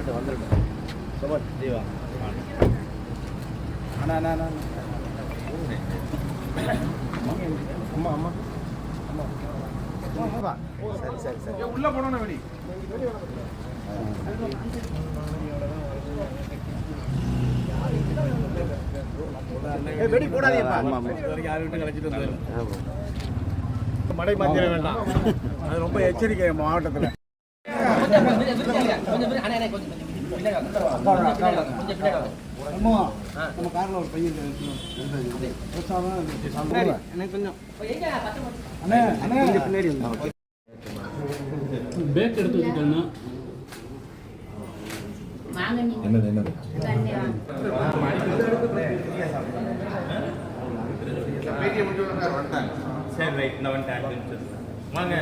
வந்துருக்கேன் சுமன் ஜீவா அண்ணா அண்ணா அண்ணா அம்மா அம்மா அம்மா சரி சரி சரி உள்ள போனோம் வெடி வெடி போடாதீங்கப்பா யார் வீட்டு கழிச்சிட்டு வந்து மடை மாத்திர வேண்டாம் அது ரொம்ப எச்சரிக்கை மாவட்டத்தில் நம்ம காரில் ஒரு பையன் பின்னாடி பேக் எடுத்து வச்சுக்கோங்க என்னது என்னது சரி ரைட் நான் வந்துட்டேன் வாங்க